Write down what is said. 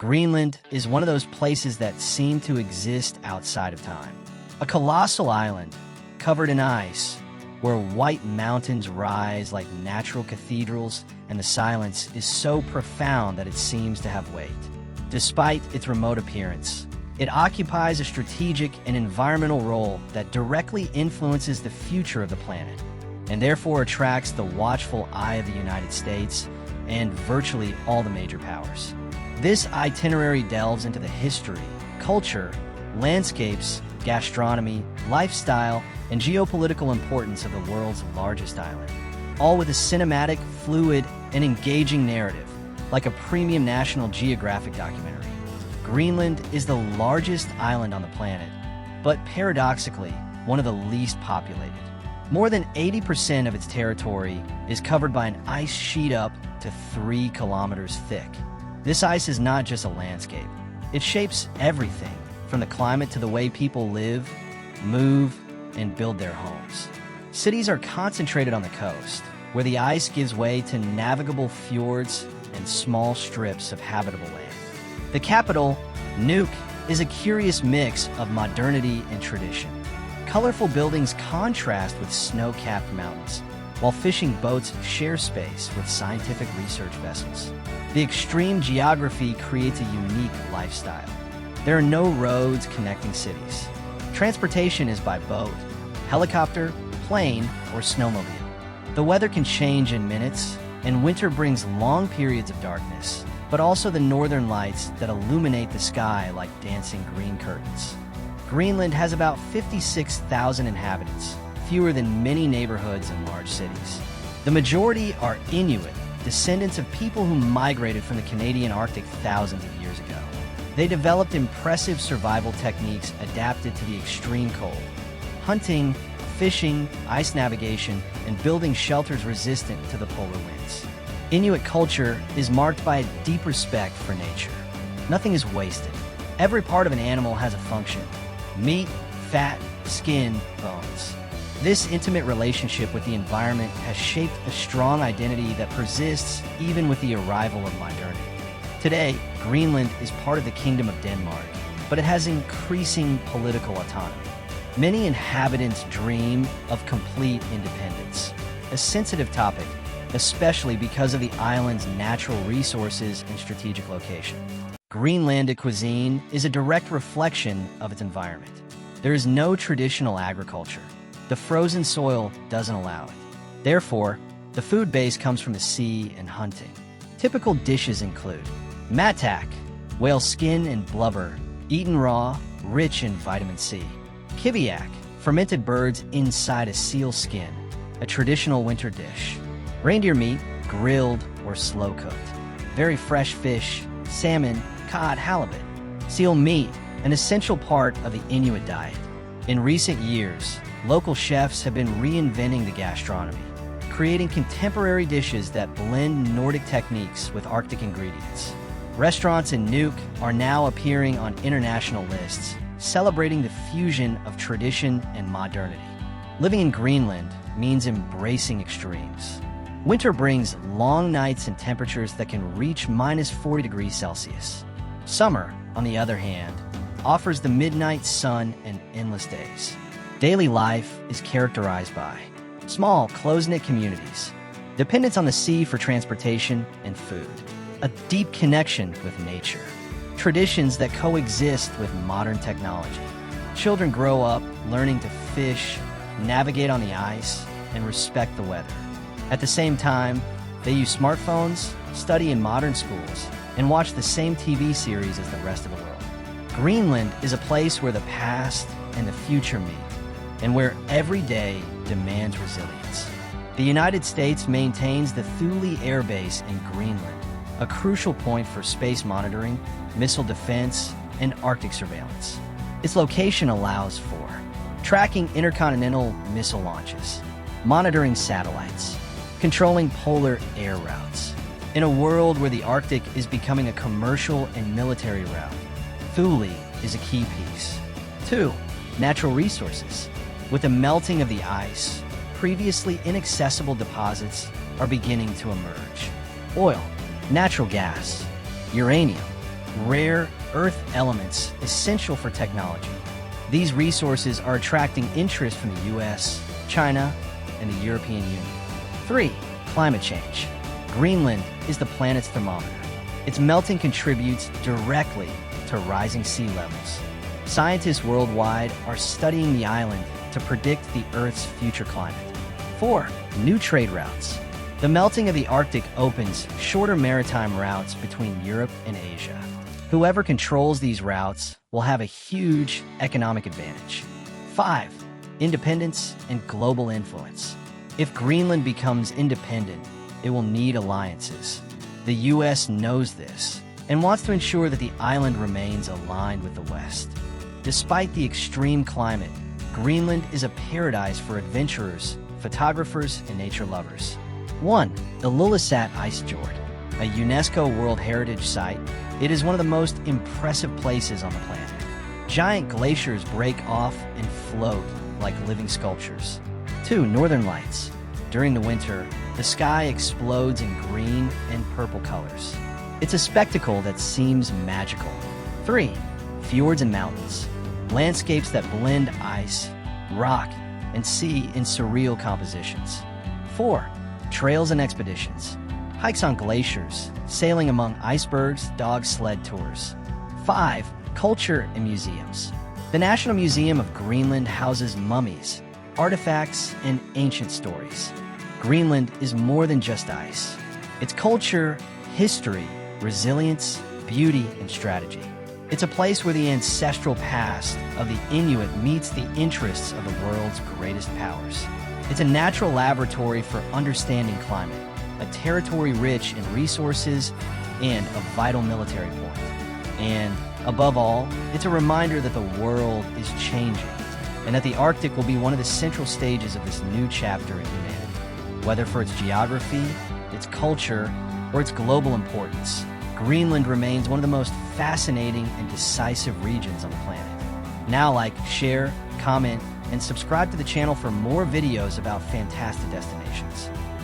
Greenland is one of those places that seem to exist outside of time. A colossal island covered in ice, where white mountains rise like natural cathedrals, and the silence is so profound that it seems to have weight. Despite its remote appearance, it occupies a strategic and environmental role that directly influences the future of the planet, and therefore attracts the watchful eye of the United States and virtually all the major powers. This itinerary delves into the history, culture, landscapes, gastronomy, lifestyle, and geopolitical importance of the world's largest island, all with a cinematic, fluid, and engaging narrative, like a premium National Geographic documentary. Greenland is the largest island on the planet, but paradoxically, one of the least populated. More than 80% of its territory is covered by an ice sheet up to 3 kilometers thick. This ice is not just a landscape. It shapes everything, from the climate to the way people live, move, and build their homes. Cities are concentrated on the coast, where the ice gives way to navigable fjords and small strips of habitable land. The capital, Nuuk, is a curious mix of modernity and tradition. Colorful buildings contrast with snow-capped mountains, while fishing boats share space with scientific research vessels. The extreme geography creates a unique lifestyle. There are no roads connecting cities. Transportation is by boat, helicopter, plane, or snowmobile. The weather can change in minutes, and winter brings long periods of darkness, but also the northern lights that illuminate the sky like dancing green curtains. Greenland has about 56,000 inhabitants, fewer than many neighborhoods in large cities. The majority are Inuit, descendants of people who migrated from the Canadian Arctic thousands of years ago. They developed impressive survival techniques adapted to the extreme cold: hunting, fishing, ice navigation, and building shelters resistant to the polar winds. Inuit culture is marked by a deep respect for nature. Nothing is wasted. Every part of an animal has a function: meat, fat, skin, bones. This intimate relationship with the environment has shaped a strong identity that persists even with the arrival of modernity. Today, Greenland is part of the Kingdom of Denmark, but it has increasing political autonomy. Many inhabitants dream of complete independence, a sensitive topic, especially because of the island's natural resources and strategic location. Greenlandic cuisine is a direct reflection of its environment. There is no traditional agriculture. The frozen soil doesn't allow it. Therefore, the food base comes from the sea and hunting. Typical dishes include matak, whale skin and blubber, eaten raw, rich in vitamin C. Kiviak, fermented birds inside a seal skin, a traditional winter dish. Reindeer meat, grilled or slow-cooked. Very fresh fish, salmon, cod, halibut. Seal meat, an essential part of the Inuit diet. In recent years, local chefs have been reinventing the gastronomy, creating contemporary dishes that blend Nordic techniques with Arctic ingredients. Restaurants in Nuuk are now appearing on international lists, celebrating the fusion of tradition and modernity. Living in Greenland means embracing extremes. Winter brings long nights and temperatures that can reach minus 40 degrees Celsius. Summer, on the other hand, offers the midnight sun and endless days. Daily life is characterized by small, close-knit communities, dependence on the sea for transportation and food, a deep connection with nature, traditions that coexist with modern technology. Children grow up learning to fish, navigate on the ice, and respect the weather. At the same time, they use smartphones, study in modern schools, and watch the same TV series as the rest of the world. Greenland is a place where the past and the future meet, and where every day demands resilience. The United States maintains the Thule Air Base in Greenland, a crucial point for space monitoring, missile defense, and Arctic surveillance. Its location allows for tracking intercontinental missile launches, monitoring satellites, controlling polar air routes. In a world where the Arctic is becoming a commercial and military route, Thule is a key piece. 2. Natural resources. With the melting of the ice, previously inaccessible deposits are beginning to emerge. Oil, natural gas, uranium, rare earth elements essential for technology. These resources are attracting interest from the US, China, and the European Union. 3. Climate change. Greenland is the planet's thermometer. Its melting contributes directly to rising sea levels. Scientists worldwide are studying the island to predict the Earth's future climate. 4. New trade routes. The melting of the Arctic opens shorter maritime routes between Europe and Asia. Whoever controls these routes will have a huge economic advantage. 5. Independence and global influence. If Greenland becomes independent, it will need alliances. The US knows this and wants to ensure that the island remains aligned with the West. Despite the extreme climate, Greenland is a paradise for adventurers, photographers, and nature lovers. 1. The Ilulissat Ice Fjord. A UNESCO World Heritage Site, it is one of the most impressive places on the planet. Giant glaciers break off and float like living sculptures. 2. Northern Lights. During the winter, the sky explodes in green and purple colors. It's a spectacle that seems magical. 3. Fjords and mountains. Landscapes that blend ice, rock, and sea in surreal compositions. 4. Trails and expeditions. Hikes on glaciers, sailing among icebergs, dog sled tours. 5. Culture and museums. The National Museum of Greenland houses mummies, artifacts, and ancient stories. Greenland is more than just ice. It's culture, history, resilience, beauty, and strategy. It's a place where the ancestral past of the Inuit meets the interests of the world's greatest powers. It's a natural laboratory for understanding climate, a territory rich in resources, and a vital military point. And, above all, it's a reminder that the world is changing, and that the Arctic will be one of the central stages of this new chapter in humanity. Whether for its geography, its culture, or its global importance, Greenland remains one of the most fascinating and decisive regions on the planet. Now like, share, comment, and subscribe to the channel for more videos about fantastic destinations.